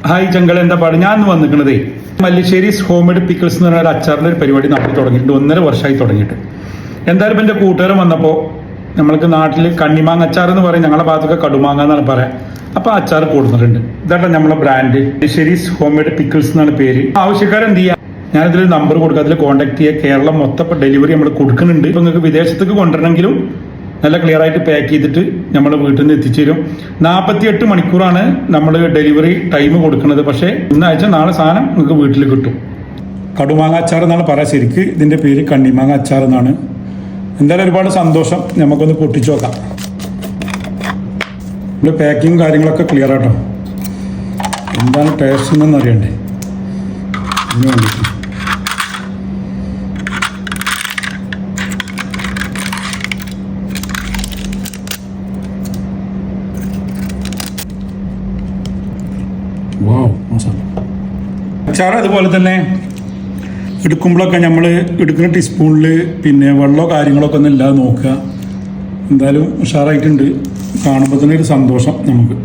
Hi ചങ്കൾ, എന്താ പാട്? ഞാൻ ഇന്ന് വന്നിരിക്കണതേ മല്ലിശ്ശേരിസ് ഹോംമെയ്ഡ് പിക്കിൾസ് എന്ന് പറഞ്ഞ ഒരു അച്ചാറിൻ്റെ ഒരു പരിപാടി നാട്ടിൽ തുടങ്ങിയിട്ടുണ്ട്. 1.5 വർഷമായി തുടങ്ങിയിട്ട്. എന്തായാലും ഇപ്പം എൻ്റെ കൂട്ടുകാരൻ വന്നപ്പോൾ നമ്മൾക്ക് നാട്ടിൽ കണ്ണിമാങ്ങ അച്ചാർ എന്ന് പറയും, ഞങ്ങളുടെ ഭാഗത്തൊക്കെ കടുമാങ്ങ എന്നാണ് പറയാം. അപ്പോൾ അച്ചാർ കൊടുത്തിട്ടുണ്ട്. ഇതാട്ടോ നമ്മളെ ബ്രാൻഡ് മല്ലിശ്ശേരിസ് ഹോംമെയ്ഡ് പിക്കിൾസ് എന്നാണ് പേര്. ആവശ്യക്കാരെന്ത് ചെയ്യുക, ഞാനിതിൽ നമ്പർ കൊടുക്കുക, അതിൽ കോൺടാക്ട് ചെയ്യുക. കേരളം മൊത്തം ഇപ്പോൾ ഡെലിവറി നമ്മൾ കൊടുക്കുന്നുണ്ട്. ഇപ്പം നിങ്ങൾക്ക് വിദേശത്തേക്ക് കൊണ്ടുവരണമെങ്കിലും നല്ല ക്ലിയർ ആയിട്ട് പാക്ക് ചെയ്തിട്ട് നമ്മൾ വീട്ടിൽ നിന്ന് എത്തിച്ചു തരും. 48 മണിക്കൂറാണ് നമ്മൾ ഡെലിവറി ടൈം കൊടുക്കുന്നത്. പക്ഷേ ഇന്നാഴ്ച നാളെ സാധനം നിങ്ങൾക്ക് വീട്ടിൽ കിട്ടും. കടുമാങ്ങ അച്ചാർ എന്നാണ് പറയാം, ശരിക്ക് ഇതിൻ്റെ പേര് കണ്ണിമാങ്ങ അച്ചാർ എന്നാണ്. എന്തായാലും ഒരുപാട് സന്തോഷം. നമുക്കൊന്ന് പൊട്ടിച്ചു നോക്കാം. നമ്മൾ പാക്കിങ് കാര്യങ്ങളൊക്കെ ക്ലിയർ ആട്ടോ. എന്താണ് ടേസ്റ്റ് എന്നൊന്നും അറിയണ്ടേ, അതിന് വേണ്ടിയിട്ട്. അച്ചാർ അതുപോലെ തന്നെ എടുക്കുമ്പോഴൊക്കെ നമ്മൾ എടുക്കുന്ന ടീസ്പൂണിൽ പിന്നെ വെള്ളമോ കാര്യങ്ങളൊക്കെ ഒന്നും ഇല്ലാതെ നോക്കുക. എന്തായാലും ഉഷാറായിട്ടുണ്ട്. കാണുമ്പോൾ തന്നെ ഒരു സന്തോഷം നമുക്ക്.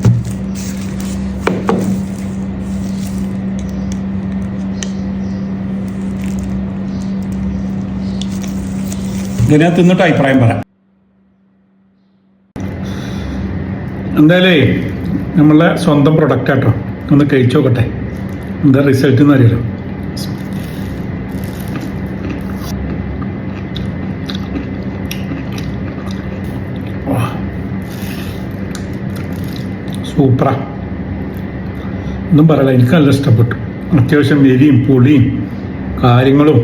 ഇതിനെ തിന്നിട്ട് അഭിപ്രായം പറയാം. എന്തായാലേ നമ്മളെ സ്വന്തം പ്രൊഡക്റ്റ് ആട്ടോ, ഒന്ന് കഴിച്ചു നോക്കട്ടെ എന്താ റിസൾട്ട് എന്ന് അറിയാലോ. സൂപ്പറാ, ഒന്നും പറയല. എനിക്ക് നല്ല ഇഷ്ടപ്പെട്ടു. അത്യാവശ്യം എരിയും പുളിയും കാര്യങ്ങളും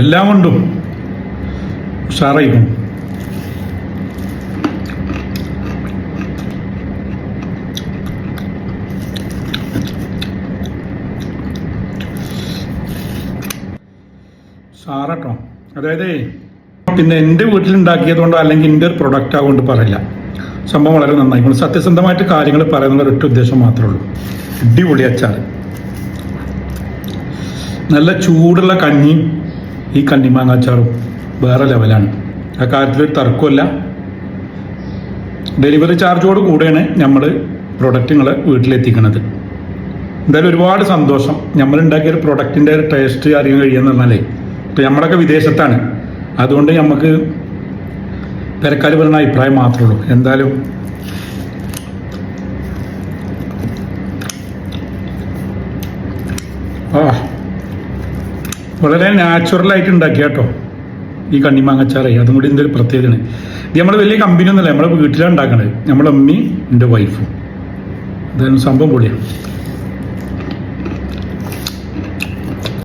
എല്ലാം കൊണ്ടും ഉഷാറായിരിക്കും. സാറട്ടോ, അതായത് പിന്നെ എൻ്റെ വീട്ടിലുണ്ടാക്കിയതുകൊണ്ടോ അല്ലെങ്കിൽ എൻ്റെ ഒരു പ്രൊഡക്റ്റ് ആകൊണ്ട് പറയില്ല, സംഭവം വളരെ നന്നായിക്കൊണ്ട് സത്യസന്ധമായിട്ട് കാര്യങ്ങൾ പറയുന്ന ഒരൊറ്റ ഉദ്ദേശം മാത്രമേ ഉള്ളൂ. അടിപൊളി അച്ചാർ, നല്ല ചൂടുള്ള കഞ്ഞിയും ഈ കണ്ണിമാങ്ങ അച്ചാറും വേറെ ലെവലാണ്. ആ കാര്യത്തിലൊരു തർക്കമല്ല. ഡെലിവറി ചാർജോട് കൂടെയാണ് നമ്മൾ പ്രൊഡക്റ്റുകൾ വീട്ടിലെത്തിക്കുന്നത്. എന്തായാലും ഒരുപാട് സന്തോഷം. നമ്മളുണ്ടാക്കിയൊരു പ്രൊഡക്റ്റിൻ്റെ ഒരു ടേസ്റ്റ് അറിയാൻ കഴിയുമെന്ന് പറഞ്ഞാലേ, ഇപ്പം നമ്മളൊക്കെ വിദേശത്താണ്, അതുകൊണ്ട് നമുക്ക് പെരക്കാർ പറയുന്ന അഭിപ്രായം മാത്രമേ ഉള്ളൂ. എന്തായാലും വളരെ നാച്ചുറലായിട്ട് ഉണ്ടാക്കിയ കേട്ടോ ഈ കണ്ണിമാങ്ങച്ചാറേ. അതും കൂടി ഇതിൻ്റെ ഒരു പ്രത്യേകതയാണ്. ഇത് നമ്മൾ വലിയ കമ്പനി ഒന്നുമല്ല, നമ്മളെ വീട്ടിലാണ് ഉണ്ടാക്കണത്. നമ്മളെ അമ്മയും എൻ്റെ വൈഫും. എന്തായാലും സംഭവം പൊളിയാണ്.